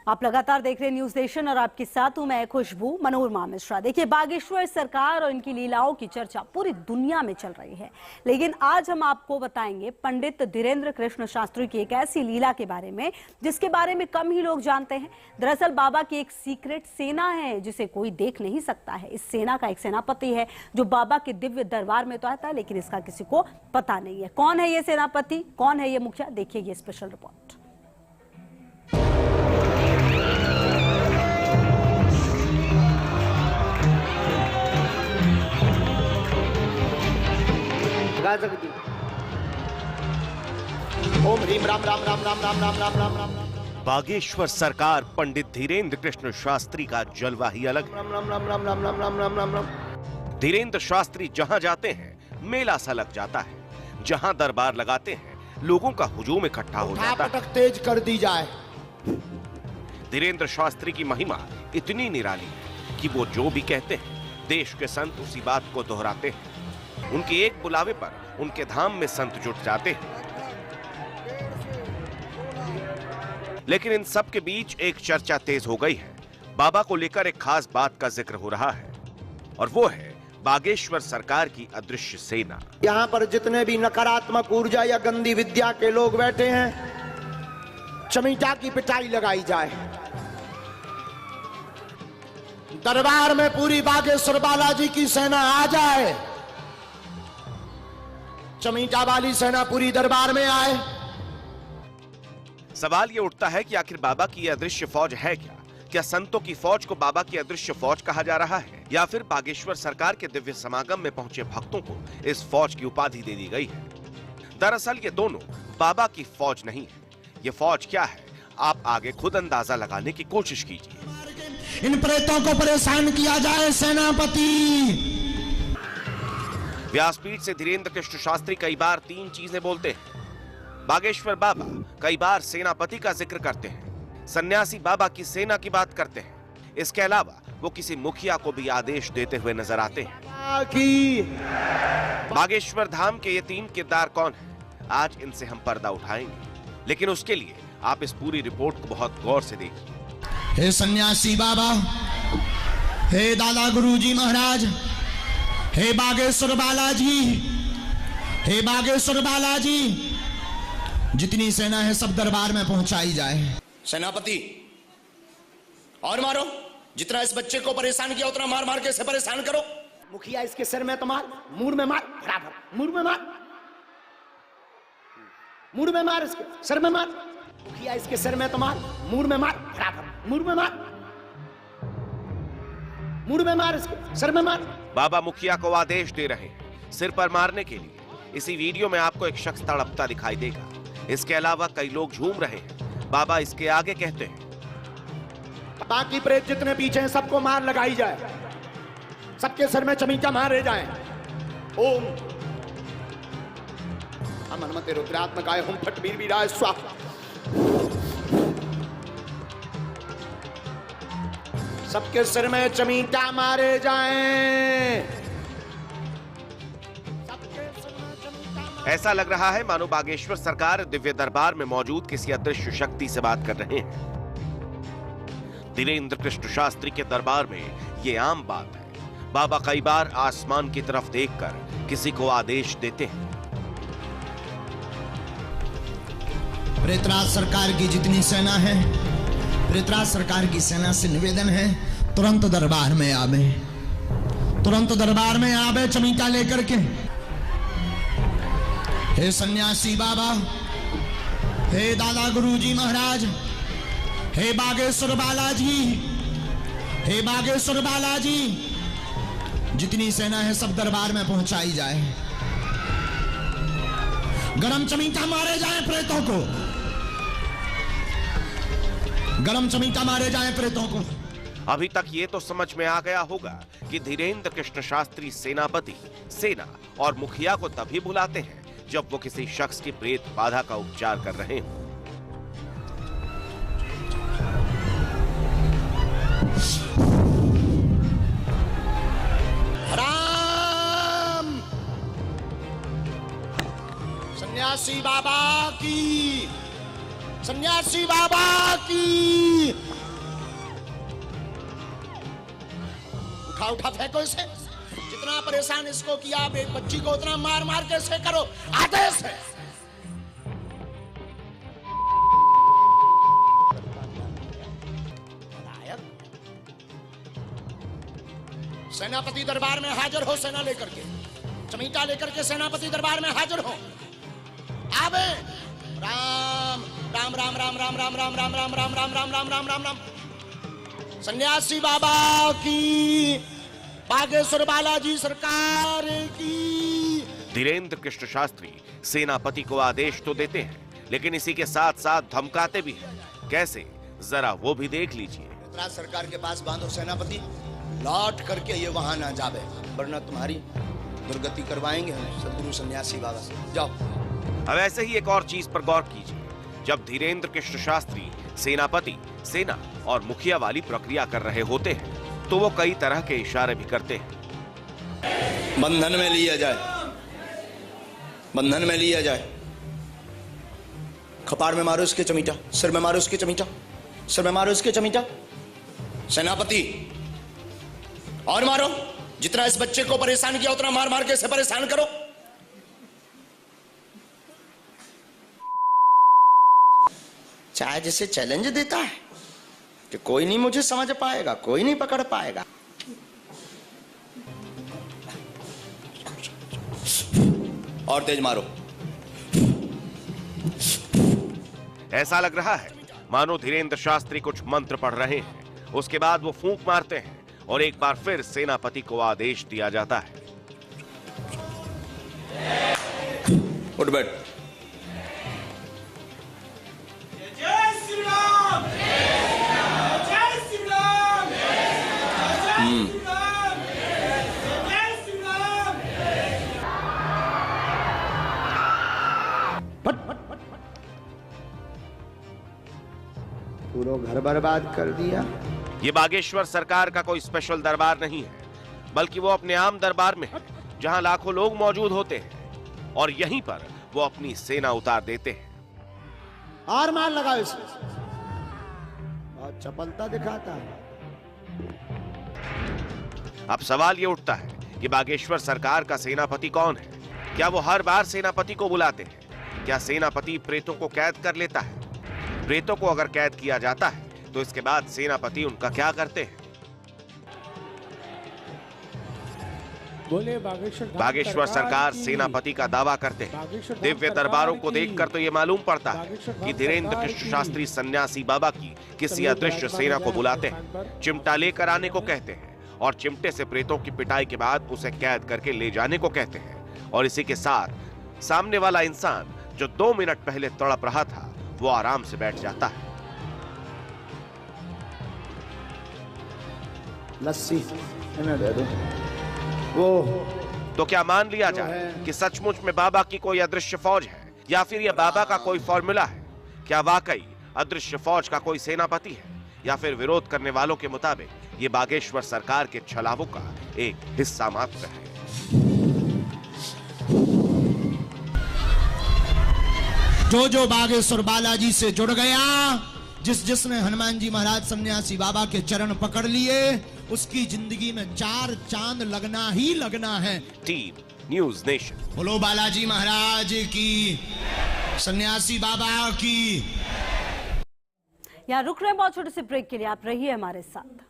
आप लगातार देख रहे हैं न्यूज नेशन और आपके साथ हूं मैं खुशबू मनोरमा मिश्रा। देखिए, बागेश्वर सरकार और इनकी लीलाओं की चर्चा पूरी दुनिया में चल रही है, लेकिन आज हम आपको बताएंगे पंडित धीरेन्द्र कृष्ण शास्त्री की एक ऐसी लीला के बारे में जिसके बारे में कम ही लोग जानते हैं। दरअसल बाबा की एक सीक्रेट सेना है जिसे कोई देख नहीं सकता है। इस सेना का एक सेनापति है जो बाबा के दिव्य दरबार में तो आता है, लेकिन इसका किसी को पता नहीं है। कौन है ये सेनापति, कौन है ये मुखिया, देखिए ये स्पेशल रिपोर्ट। ओम ह्रीम राम राम राम राम राम राम राम राम राम। बागेश्वर सरकार पंडित धीरेन्द्र कृष्ण शास्त्री का जलवा ही अलग है। राम राम राम राम राम राम राम राम राम राम। धीरेन्द्र शास्त्री जहां जाते हैं मेला सा लग जाता है। जहां दरबार लगाते हैं लोगों का हुजूम इकट्ठा हो जाता है। तेज कर दी जाए। धीरेन्द्र शास्त्री की महिमा इतनी निराली है कि वो जो भी कहते हैं देश के संत उसी बात को दोहराते हैं। उनके एक बुलावे पर उनके धाम में संत जुट जाते हैं। लेकिन इन सब के बीच एक चर्चा तेज हो गई है। बाबा को लेकर एक खास बात का जिक्र हो रहा है और वो है बागेश्वर सरकार की अदृश्य सेना। यहाँ पर जितने भी नकारात्मक ऊर्जा या गंदी विद्या के लोग बैठे हैं, चमीटा की पिटाई लगाई जाए। दरबार में पूरी बागेश्वर बालाजी की सेना आ जाए। चमीटा वाली सेना पूरी दरबार में आए। सवाल ये उठता है कि आखिर बाबा की यह अदृश्य फौज है क्या? क्या संतों की फौज को बाबा की अदृश्य फौज कहा जा रहा है, या फिर बागेश्वर सरकार के दिव्य समागम में पहुंचे भक्तों को इस फौज की उपाधि दे दी गई है? दरअसल ये दोनों बाबा की फौज नहीं है। ये फौज क्या है, आप आगे खुद अंदाजा लगाने की कोशिश कीजिए। इन प्रेतों को परेशान किया जाए सेनापति। व्यासपीठ से धीरेन्द्र कृष्ण शास्त्री कई बार तीन चीजें बोलते हैं। बागेश्वर बाबा कई बार सेनापति का जिक्र करते हैं। सन्यासी बाबा की सेना की बात करते हैं। इसके अलावा वो किसी मुखिया को भी आदेश देते हुए नजर आते हैं। बागेश्वर धाम के ये तीन किरदार कौन हैं? आज इनसे हम पर्दा उठाएंगे, लेकिन उसके लिए आप इस पूरी रिपोर्ट को बहुत गौर से देखिए। हे सन्यासी बाबा, हे दादा गुरुजी महाराज, हे बागेश्वर बालाजी, हे बागेश्वर बालाजी, जितनी सेना है सब दरबार में पहुंचाई जाए। सेनापति, और मारो। जितना इस बच्चे को परेशान किया उतना मार मार के इसे परेशान करो। मुखिया इसके सिर में तो मार, मूड में मार, बराबर मूड में मार, मूड में मार, इसके सिर में मार। मुखिया इसके सिर में तो मार, मूड में मार, बराबर मूड में मार, मूड में मार, इसके सिर में मार। बाबा मुखिया को आदेश दे रहे हैं सिर पर मारने के लिए। इसी वीडियो में आपको एक शख्स तड़पता दिखाई देगा। इसके अलावा कई लोग झूम रहे हैं। बाबा इसके आगे कहते हैं, बाकी प्रेत जितने पीछे हैं सबको मार लगाई जाए, सबके सिर में चमीटा मारे जाए। ओम हनुमते रुद्रात्मकाय हुम फट वीर वीराय स्वाहा। सबके सिर में चमीटा मारे जाएं। ऐसा लग रहा है मानो बागेश्वर सरकार दिव्य दरबार में मौजूद किसी अदृश्य शक्ति से बात कर रहे हैं। धीरेन्द्र कृष्ण शास्त्री के दरबार में ये आम बात है। बाबा कई बार आसमान की तरफ देखकर किसी को आदेश देते हैं। प्रेतराज सरकार की जितनी सेना है, प्रेतराज सरकार की सेना से निवेदन है तुरंत दरबार में आवे, तुरंत दरबार में आवे चमीटा लेकर के। हे सन्यासी बाबा, हे दादा गुरुजी महाराज, हे बागेश्वर बालाजी, हे बागेश्वर बालाजी, जितनी सेना है सब दरबार में पहुंचाई जाए। गरम चमीटा मारे जाए प्रेतों को, गरम चमीटा मारे जाए प्रेतों को। अभी तक ये तो समझ में आ गया होगा कि धीरेन्द्र कृष्ण शास्त्री सेनापति, सेना और मुखिया को तभी बुलाते हैं जब वो किसी शख्स की प्रेत बाधा का उपचार कर रहे हों। राम सन्यासी बाबा की, सन्यासी बाबा की। उठा उठा फेंको इसे, जितना परेशान इसको किया आप एक बच्ची को उतना मार मार के इसे करो, आदेश है। सेनापति दरबार में हाजिर हो, सेना लेकर के, चमीटा लेकर के सेनापति दरबार में हाजिर हो। आवे राम राम राम राम राम राम राम राम राम राम राम राम राम राम राम राम। सन्यासी बाबा की, बागेश्वर बालाजी सरकार की। धीरेन्द्र कृष्ण शास्त्री सेनापति को आदेश तो देते हैं, लेकिन इसी के साथ साथ धमकाते भी हैं। कैसे, जरा वो भी देख लीजिए। इतना सरकार के पास बांधो सेनापति, लौट करके ये वहां ना जावे, वरना तुम्हारी दुर्गति करवाएंगे हम सदगुरु सन्यासी बाबा से। जाओ। अब ऐसे ही एक और चीज पर गौर कीजिए। जब धीरेन्द्र कृष्ण शास्त्री सेनापति, सेना और मुखिया वाली प्रक्रिया कर रहे होते हैं तो वो कई तरह के इशारे भी करते हैं। बंधन में लिया जाए, बंधन में लिया जाए। कपाड़ में मारो इसके चमीटा, सिर में मारो इसके चमीटा, सिर में मारो इसके चमीटा। सेनापति और मारो, जितना इस बच्चे को परेशान किया उतना मार मार के इसे परेशान करो। चाहे जैसे चैलेंज देता है कि कोई नहीं मुझे समझ पाएगा, कोई नहीं पकड़ पाएगा। और तेज मारो। ऐसा लग रहा है मानो धीरेन्द्र शास्त्री कुछ मंत्र पढ़ रहे हैं। उसके बाद वो फूंक मारते हैं और एक बार फिर सेनापति को आदेश दिया जाता है। उठ बैठ। जय श्री राम, जय श्री राम, जय श्री राम, जय श्री राम। पूरा घर बर्बाद कर दिया। ये बागेश्वर सरकार का कोई स्पेशल दरबार नहीं है, बल्कि वो अपने आम दरबार में है, जहां लाखों लोग मौजूद होते हैं और यहीं पर वो अपनी सेना उतार देते हैं। और मार लगाओ इसे, बहुत चपलता दिखाता है। अब सवाल ये उठता है कि बागेश्वर सरकार का सेनापति कौन है? क्या वो हर बार सेनापति को बुलाते हैं? क्या सेनापति प्रेतों को कैद कर लेता है? प्रेतों को अगर कैद किया जाता है तो इसके बाद सेनापति उनका क्या करते हैं? बोले बागेश्वर सरकार सेनापति का दावा करते हैं। दिव्य दरबारों को देखकर तो ये मालूम पड़ता है कि धीरेन्द्र कृष्ण शास्त्री सन्यासी बाबा की किसी अदृश्य सेना को बुलाते हैं, चिमटा लेकर आने को कहते हैं और चिमटे से प्रेतों की पिटाई के बाद उसे कैद करके ले जाने को कहते हैं। और इसी के साथ सामने वाला इंसान जो 2 मिनट पहले तड़प रहा था वो आराम से बैठ जाता है। लस्सी इन्हें दे दो। वो तो क्या मान लिया जाए कि सचमुच में बाबा की कोई अदृश्य फौज है, या फिर यह बाबा का कोई फॉर्मूला है? क्या वाकई अदृश्य फौज का कोई सेनापति है, या फिर विरोध करने वालों के मुताबिक ये बागेश्वर सरकार के छलावों का एक हिस्सा मात्र है? जो बागेश्वर बालाजी से जुड़ गया, जिसने हनुमान जी महाराज सन्यासी बाबा के चरण पकड़ लिए, उसकी जिंदगी में 4 चांद लगना ही लगना है। Team news nation. बोलो बालाजी महाराज की, सन्यासी बाबा की। यहाँ रुक रहे हैं बहुत छोटे से ब्रेक के लिए, आप रहिए हमारे साथ।